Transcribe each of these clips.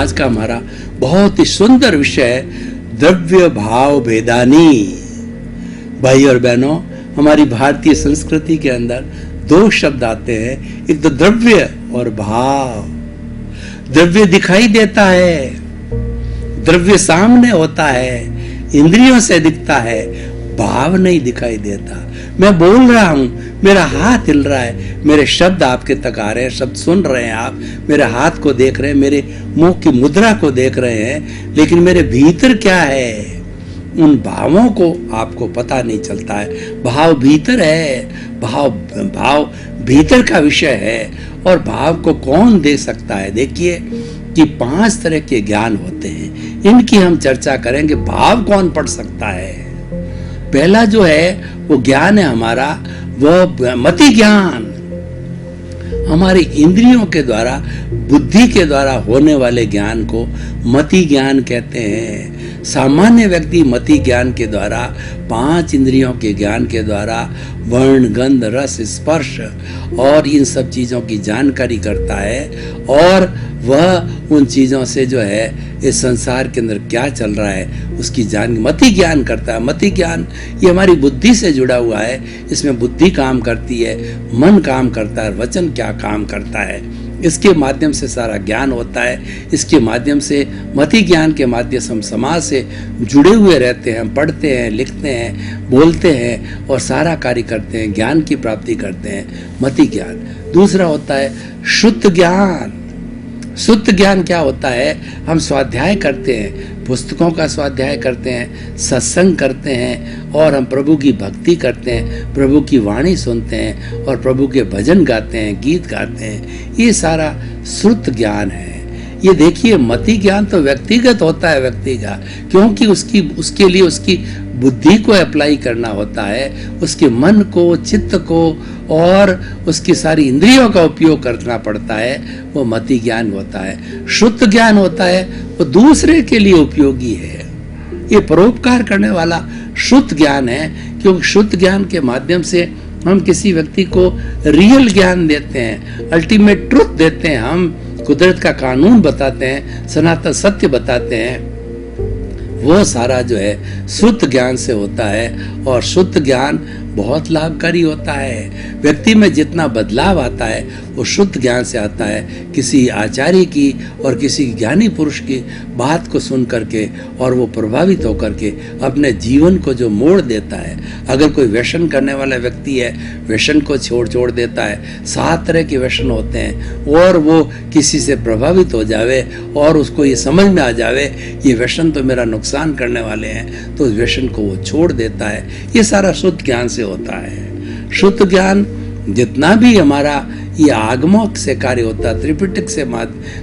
आज का हमारा बहुत ही सुंदर विषय है, द्रव्य भाव भेदानी। भाई और बहनों, हमारी भारतीय संस्कृति के अंदर दो शब्द आते हैं, एक तो द्रव्य और भाव। द्रव्य दिखाई देता है, द्रव्य सामने होता है, इंद्रियों से दिखता है, भाव नहीं दिखाई देता। मैं बोल रहा हूं, मेरा हाथ हिल रहा है, मेरे शब्द आपके तक आ रहे हैं, शब्द सुन रहे हैं, आप मेरे हाथ को देख रहे हैं, मेरे मुंह की मुद्रा को देख रहे हैं, लेकिन मेरे भीतर क्या है, उन भावों को आपको पता नहीं चलता है। भाव भीतर है, भाव भीतर का विषय है, और भाव को कौन दे सकता है। देखिए कि 5 तरह के ज्ञान होते हैं, इनकी हम चर्चा करेंगे। भाव कौन पढ़ सकता है? पहला जो है वो ज्ञान है हमारा, वो मति ज्ञान। हमारी इंद्रियों के द्वारा, बुद्धि के द्वारा होने वाले ज्ञान को मति ज्ञान कहते हैं। सामान्य व्यक्ति मति ज्ञान के द्वारा, 5 इंद्रियों के ज्ञान के द्वारा वर्ण, गंध, रस, स्पर्श और इन सब चीज़ों की जानकारी करता है, और वह उन चीज़ों से जो है इस संसार के अंदर क्या चल रहा है उसकी मति ज्ञान करता है। मति ज्ञान ये हमारी बुद्धि से जुड़ा हुआ है, इसमें बुद्धि काम करती है, मन काम करता है, वचन क्या काम करता है, इसके माध्यम से सारा ज्ञान होता है। इसके माध्यम से, मति ज्ञान के माध्यम से हम समाज से जुड़े हुए रहते हैं, हम पढ़ते हैं, लिखते हैं, बोलते हैं और सारा कार्य करते हैं, ज्ञान की प्राप्ति करते हैं, मति ज्ञान। दूसरा होता है शुद्ध ज्ञान। शुद्ध ज्ञान क्या होता है? हम स्वाध्याय करते हैं, पुस्तकों का स्वाध्याय करते हैं, सत्संग करते हैं, और हम प्रभु की भक्ति करते हैं, प्रभु की वाणी सुनते हैं और प्रभु के भजन गाते हैं, गीत गाते हैं। ये सारा शुद्ध ज्ञान है। ये देखिए, मति ज्ञान तो व्यक्तिगत होता है व्यक्ति का, क्योंकि उसके लिए उसकी बुद्धि को अप्लाई करना होता है, उसके मन को, चित्त को और उसकी सारी इंद्रियों का उपयोग करना पड़ता है, वो मति ज्ञान होता है। शुद्ध ज्ञान होता है वो दूसरे के लिए उपयोगी है, ये परोपकार करने वाला शुद्ध ज्ञान है। क्योंकि शुद्ध ज्ञान के माध्यम से हम किसी व्यक्ति को रियल ज्ञान देते हैं, अल्टीमेट ट्रुथ देते हैं, हम कुदरत का कानून बताते हैं, सनातन सत्य बताते हैं। वो सारा जो है शुद्ध ज्ञान से होता है, और शुद्ध ज्ञान बहुत लाभकारी होता है। व्यक्ति में जितना बदलाव आता है वो शुद्ध ज्ञान से आता है। किसी आचार्य की और किसी ज्ञानी पुरुष की बात को सुन करके और वो प्रभावित होकर के अपने जीवन को जो मोड़ देता है। अगर कोई व्यसन करने वाला व्यक्ति है, व्यसन को छोड़ देता है, 7 तरह के व्यसन होते हैं, और वो किसी से प्रभावित हो जावे और उसको ये समझ में आ जावे ये व्यसन तो मेरा नुकसान करने वाले हैं, तो उस व्यसन को वो छोड़ देता है। ये सारा शुद्ध ज्ञान से होता है। शुद्ध ज्ञान जितना भी हमारा ये आगमों से कार्य होता है, त्रिपिटक से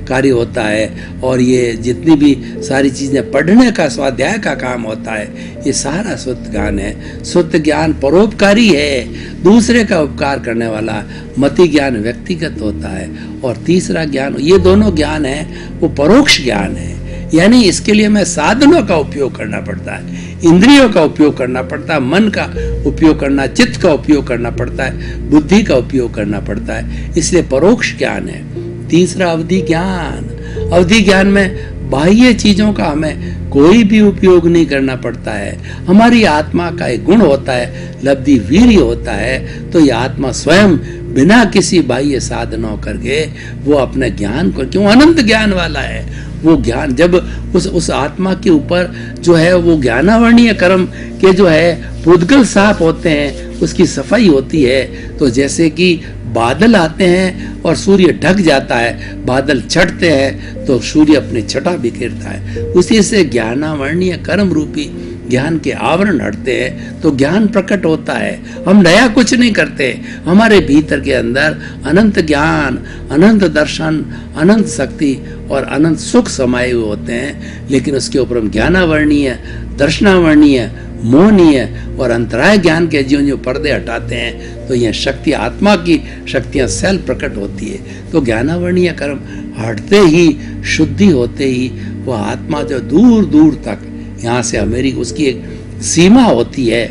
कार्य होता है, और ये जितनी भी सारी चीजें पढ़ने का, स्वाध्याय का काम होता है, ये सारा शुद्ध ज्ञान है। शुद्ध ज्ञान परोपकारी है, दूसरे का उपकार करने वाला। मति ज्ञान व्यक्तिगत होता है। और तीसरा ज्ञान, ये दोनों ज्ञान है वो परोक्ष ज्ञान है, यानी इसके लिए हमें साधनों का उपयोग करना पड़ता है, इंद्रियों का उपयोग करना पड़ता है, मन का उपयोग करना, चित्त का उपयोग करना पड़ता है, बुद्धि का उपयोग करना पड़ता है, इसलिए परोक्ष ज्ञान है। तीसरा अवधि ज्ञान। अवधि ज्ञान में बाह्य चीजों का हमें कोई भी उपयोग नहीं करना पड़ता है। हमारी आत्मा का एक गुण होता है, लब्धि वीर्य होता है, तो ये आत्मा स्वयं बिना किसी बाह्य साधनों करके वो अपने ज्ञान को, क्यों अनंत ज्ञान वाला है, वो ज्ञान जब उस आत्मा के ऊपर जो है वो ज्ञानावर्णीय कर्म के जो है पुद्गल साफ होते हैं, उसकी सफाई होती है। तो जैसे कि बादल आते हैं और सूर्य ढक जाता है, बादल छटते हैं तो सूर्य अपनी छटा बिखेरता है, उसी से ज्ञानावर्णीय कर्म रूपी ज्ञान के आवरण हटते हैं तो ज्ञान प्रकट होता है। हम नया कुछ नहीं करते, हमारे भीतर के अंदर अनंत ज्ञान, अनंत दर्शन, अनंत शक्ति और अनंत सुख समाये हुए होते हैं, लेकिन उसके ऊपर हम ज्ञानावर्णीय, दर्शनावर्णीय, मोहनीय और अंतराय ज्ञान के जो पर्दे हटाते हैं तो यह शक्ति, आत्मा की शक्तियां सेल्फ प्रकट होती है। तो ज्ञानावर्णीय कर्म हटते ही, शुद्धि होते ही वह आत्मा जो दूर दूर तक, यहाँ से अमेरिका, उसकी एक सीमा होती है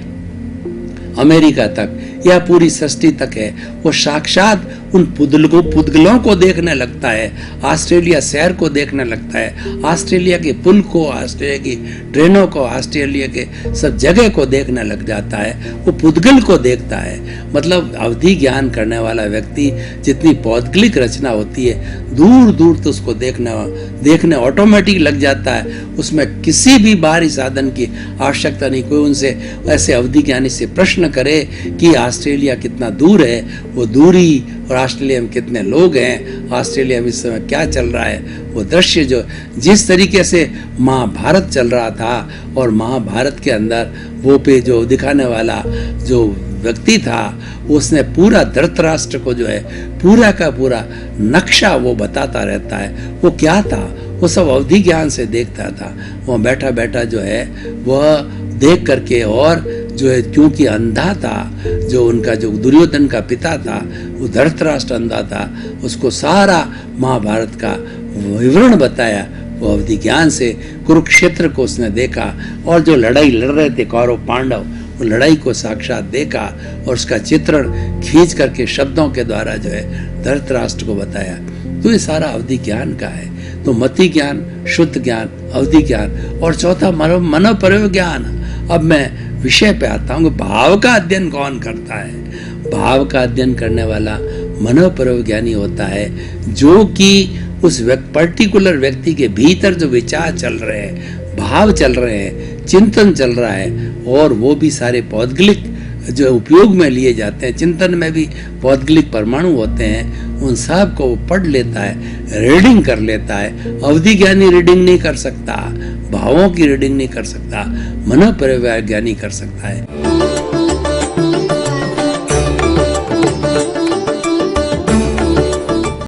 अमेरिका तक या पूरी सृष्टि तक है, वो साक्षात उन पुद्गलों को देखने लगता है, ऑस्ट्रेलिया शहर को देखने लगता है, ऑस्ट्रेलिया के पुल को, ऑस्ट्रेलिया की ट्रेनों को, ऑस्ट्रेलिया के सब जगह को देखने लग जाता है, वो पुद्गल को देखता है। मतलब अवधि ज्ञान करने वाला व्यक्ति जितनी पौद्गलिक रचना होती है, दूर दूर तो उसको देखने ऑटोमेटिक लग जाता है, उसमें किसी भी बाहरी साधन की आवश्यकता नहीं। कोई उनसे ऐसे अवधि ज्ञानी से प्रश्न करे कि ऑस्ट्रेलिया कितना दूर है, वो दूरी और ऑस्ट्रेलिया में कितने लोग हैं, ऑस्ट्रेलिया में इस समय क्या चल रहा है, वो दृश्य जो जिस तरीके से महाभारत चल रहा था और महाभारत के अंदर वो पे जो दिखाने वाला जो व्यक्ति था, उसने पूरा धृतराष्ट्र को जो है पूरा का पूरा नक्शा वो बताता रहता है। वो क्या था, वो सब अवधि ज्ञान से देखता था। वो बैठा बैठा जो है वह देख करके, और जो है क्योंकि अंधा था, जो उनका जो दुर्योधन का पिता था वो धृतराष्ट्र अंधा था, उसको सारा महाभारत का विवरण बताया। वो अवधि ज्ञान से कुरुक्षेत्र को उसने देखा, और जो लड़ाई लड़ रहे थे कौरव पांडव, वो लड़ाई को साक्षात देखा और उसका चित्रण खींच करके शब्दों के द्वारा जो है धृतराष्ट्र को बताया। तो ये सारा अवधि ज्ञान का है। तो मति ज्ञान, शुद्ध ज्ञान, अवधि ज्ञान, और चौथा मनोप्रयोग ज्ञान। अब मैं विषय पे आता हूँ, भाव का अध्ययन कौन करता है? भाव का अध्ययन करने वाला मनोप्रयोग ज्ञानी होता है, जो कि उस पर्टिकुलर व्यक्ति के भीतर जो विचार चल रहे हैं, भाव चल रहे हैं, चिंतन चल रहा है, और वो भी सारे पौद्गलिक जो उपयोग में लिए जाते हैं, चिंतन में भी पौद्गलिक परमाणु होते हैं, उन सब को वो पढ़ लेता है, रीडिंग कर लेता है। अवधि ज्ञानी रीडिंग नहीं कर सकता, भावों की रीडिंग नहीं कर सकता, मनोप्रयोग ज्ञानी कर सकता है।